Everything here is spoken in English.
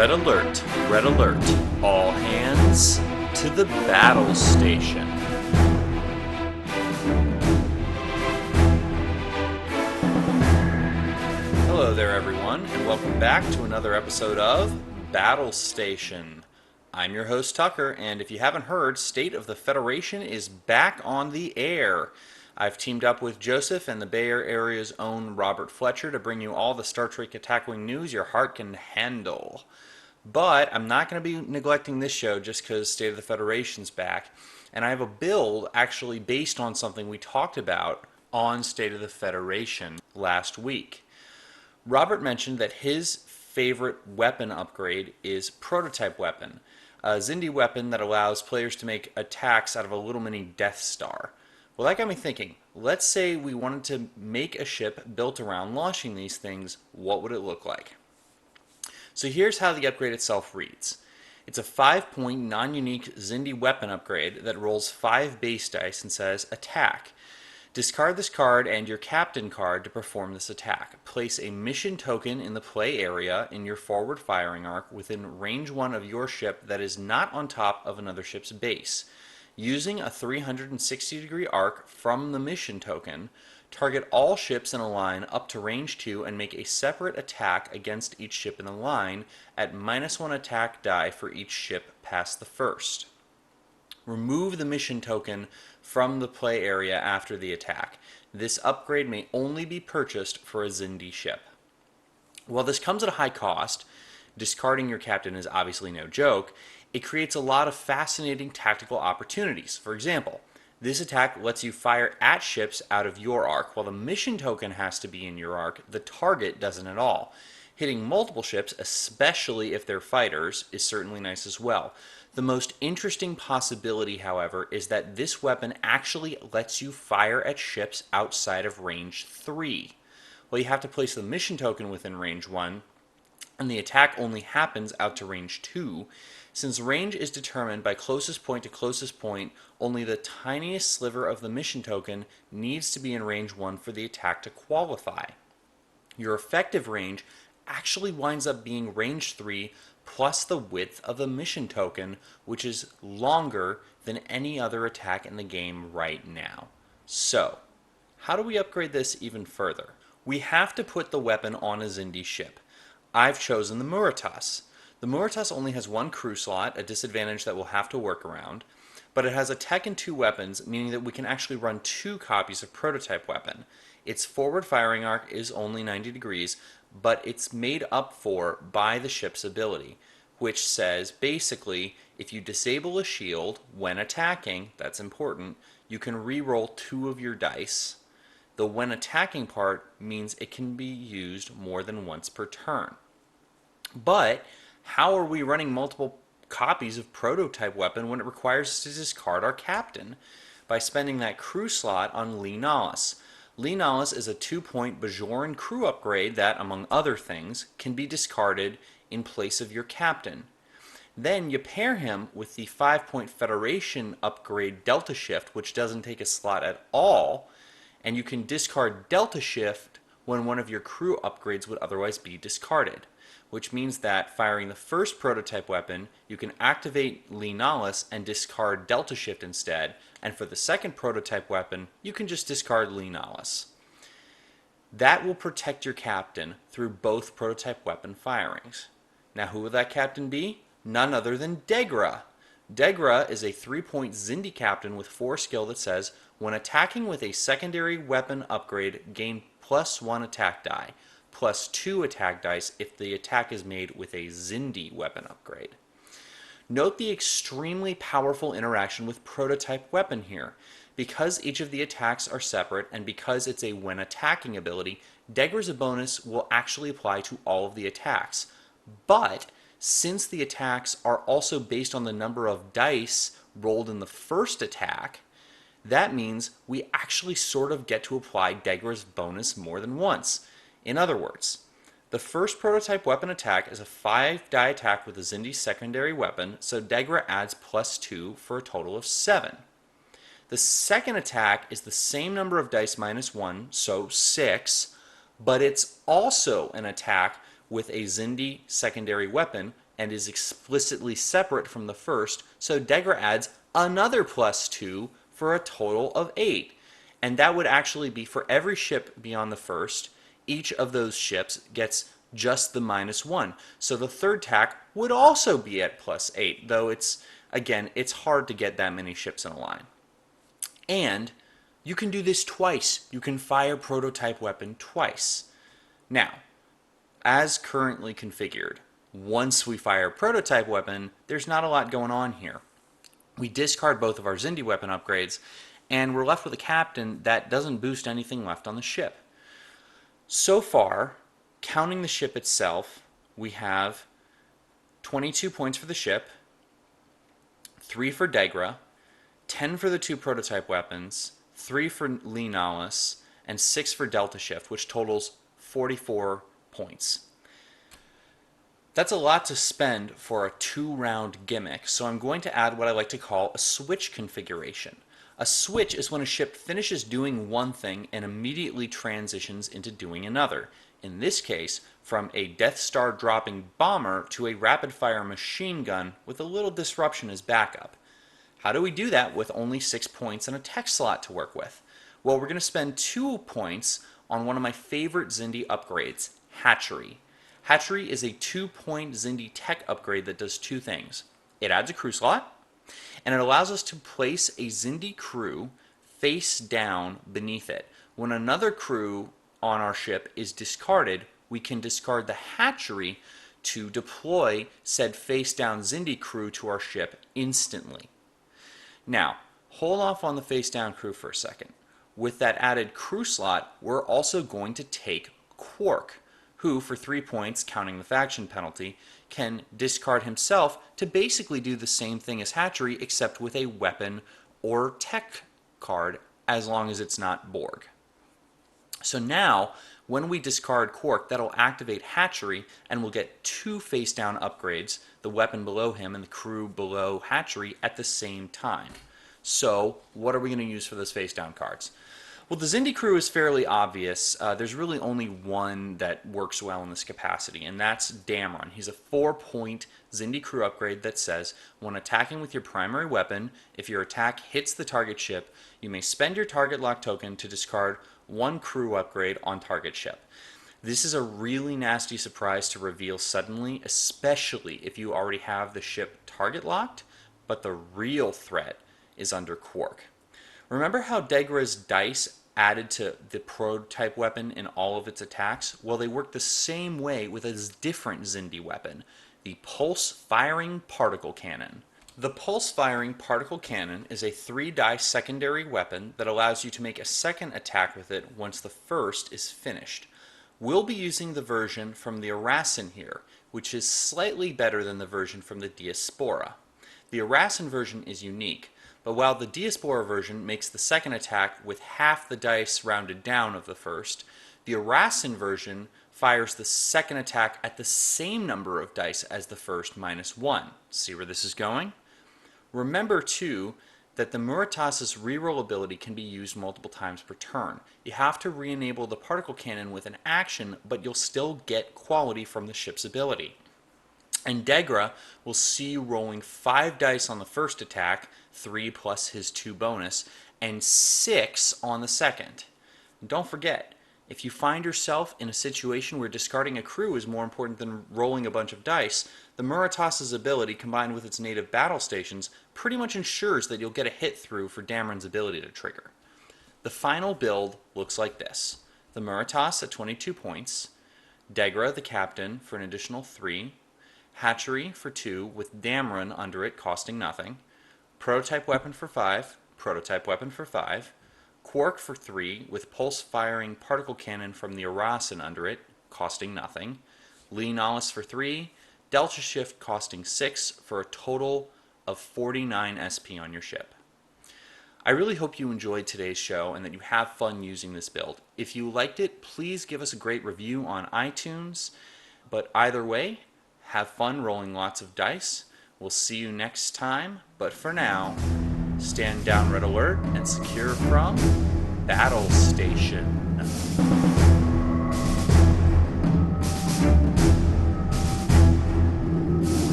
Red alert, red alert. All hands to the battle station. Hello there everyone, and welcome back to another episode of Battle Station. I'm your host Tucker, and if you haven't heard, State of the Federation is back on the air. I've teamed up with Joseph and the Bay Area's own Robert Fletcher to bring you all the Star Trek Attack Wing news your heart can handle. But I'm not going to be neglecting this show just because State of the Federation's back. And I have a build actually based on something we talked about on State of the Federation last week. Robert mentioned that his favorite weapon upgrade is Prototype Weapon, a Xindi weapon that allows players to make attacks out of a little mini Death Star. Well, that got me thinking, let's say we wanted to make a ship built around launching these things, what would it look like? So here's how the upgrade itself reads. It's a 5-point non-unique Xindi weapon upgrade that rolls 5 base dice and says, Attack. Discard this card and your captain card to perform this attack. Place a mission token in the play area in your forward firing arc within range 1 of your ship that is not on top of another ship's base. Using a 360-degree arc from the mission token, target all ships in a line up to range 2 and make a separate attack against each ship in the line at -1 attack die for each ship past the first. Remove the mission token from the play area after the attack. This upgrade may only be purchased for a Xindi ship. While this comes at a high cost, discarding your captain is obviously no joke, it creates a lot of fascinating tactical opportunities. For example, this attack lets you fire at ships out of your arc. While the mission token has to be in your arc, the target doesn't at all. Hitting multiple ships, especially if they're fighters, is certainly nice as well. The most interesting possibility, however, is that this weapon actually lets you fire at ships outside of range 3. Well, you have to place the mission token within range 1, and the attack only happens out to range 2. Since range is determined by closest point to closest point, only the tiniest sliver of the mission token needs to be in range 1 for the attack to qualify. Your effective range actually winds up being range 3 plus the width of the mission token, which is longer than any other attack in the game right now. So, how do we upgrade this even further? We have to put the weapon on a Xindi ship. I've chosen the Muratas. The Muratas only has 1 crew slot, a disadvantage that we'll have to work around, but it has a tech and 2 weapons, meaning that we can actually run 2 copies of Prototype Weapon. Its forward firing arc is only 90 degrees, but it's made up for by the ship's ability, which says basically if you disable a shield when attacking, that's important, you can re-roll 2 of your dice. The when attacking part means it can be used more than once per turn. But how are we running multiple copies of Prototype Weapon when it requires us to discard our captain? By spending that crew slot on Lee Nollis. Lee Nollis is a 2-point Bajoran crew upgrade that, among other things, can be discarded in place of your captain. Then you pair him with the 5-point Federation upgrade Delta Shift, which doesn't take a slot at all, and you can discard Delta Shift when one of your crew upgrades would otherwise be discarded, which means that firing the first Prototype Weapon, you can activate Lee Nollis and discard Delta Shift instead, and for the second Prototype Weapon, you can just discard Lee Nollis. That will protect your captain through both Prototype Weapon firings. Now who will that captain be? None other than Degra. Degra is a 3-point Xindi captain with 4 skill that says, when attacking with a secondary weapon upgrade, gain +1 attack die, +2 attack dice if the attack is made with a Xindi weapon upgrade. Note the extremely powerful interaction with Prototype Weapon here. Because each of the attacks are separate, and because it's a when attacking ability, Degra's bonus will actually apply to all of the attacks. But since the attacks are also based on the number of dice rolled in the first attack, that means we actually sort of get to apply Degra's bonus more than once. In other words, the first Prototype Weapon attack is a 5-die attack with a Xindi secondary weapon, so Degra adds +2 for a total of 7. The second attack is the same number of dice -1, so 6, but it's also an attack with a Xindi secondary weapon, and is explicitly separate from the first, so Degra adds another +2 for a total of 8. And that would actually be for every ship beyond the first, each of those ships gets just the -1. So the third tack would also be at +8, though it's hard to get that many ships in a line. And you can do this twice. You can fire prototype weapon twice. Now, as currently configured, once we fire prototype weapon, there's not a lot going on here. We discard both of our Xindi weapon upgrades, and we're left with a captain that doesn't boost anything left on the ship. So far, counting the ship itself, we have 22 points for the ship, 3 for Degra, 10 for the 2 prototype weapons, 3 for Lee Nahus, and 6 for Delta Shift, which totals 44 points. That's a lot to spend for a 2-round gimmick, so I'm going to add what I like to call a switch configuration. A switch is when a ship finishes doing one thing and immediately transitions into doing another. In this case, from a Death Star dropping bomber to a rapid-fire machine gun with a little disruption as backup. How do we do that with only 6 points and a tech slot to work with? Well, we're going to spend 2 points on one of my favorite Xindi upgrades, Hatchery. Hatchery is a 2-point Xindi tech upgrade that does 2 things. It adds a crew slot, and it allows us to place a Xindi crew face down beneath it. When another crew on our ship is discarded, we can discard the hatchery to deploy said face down Xindi crew to our ship instantly. Now, hold off on the face down crew for a second. With that added crew slot, we're also going to take Quark, who, for 3 points, counting the faction penalty, can discard himself to basically do the same thing as Hatchery, except with a weapon or tech card, as long as it's not Borg. So now, when we discard Quark, that'll activate Hatchery, and we'll get 2 face-down upgrades, the weapon below him and the crew below Hatchery, at the same time. So, what are we going to use for those face-down cards? Well, the Xindi crew is fairly obvious. There's really only one that works well in this capacity, and that's Dameron. He's a 4-point Xindi crew upgrade that says, when attacking with your primary weapon, if your attack hits the target ship, you may spend your target lock token to discard 1 crew upgrade on target ship. This is a really nasty surprise to reveal suddenly, especially if you already have the ship target locked, but the real threat is under Quark. Remember how Degra's dice added to the prototype weapon in all of its attacks? Well, they work the same way with a different Xindi weapon, the pulse-firing particle cannon. The pulse-firing particle cannon is a 3-die secondary weapon that allows you to make a second attack with it once the first is finished. We'll be using the version from the Arasin here, which is slightly better than the version from the Diaspora. The Arasin version is unique, but while the Diaspora version makes the second attack with half the dice rounded down of the first, the Arasin version fires the second attack at the same number of dice as the first -1. See where this is going? Remember, too, that the Muratas's reroll ability can be used multiple times per turn. You have to re-enable the particle cannon with an action, but you'll still get quality from the ship's ability. And Degra will see you rolling 5 dice on the first attack, 3 plus his 2 bonus, and 6 on the second. And don't forget, if you find yourself in a situation where discarding a crew is more important than rolling a bunch of dice, the Muratas's ability, combined with its native battle stations, pretty much ensures that you'll get a hit through for Dameron's ability to trigger. The final build looks like this. The Muratas at 22 points, Degra the captain for an additional 3, Hatchery for 2 with Dameron under it costing nothing, prototype weapon for 5, prototype weapon for 5, Quark for 3 with pulse-firing particle cannon from the Arasin under it costing nothing, Lee Nahus for 3, Delta Shift costing 6 for a total of 49 SP on your ship. I really hope you enjoyed today's show and that you have fun using this build. If you liked it, please give us a great review on iTunes. But either way, have fun rolling lots of dice. We'll see you next time, but for now, stand down red alert and secure from Battle Station.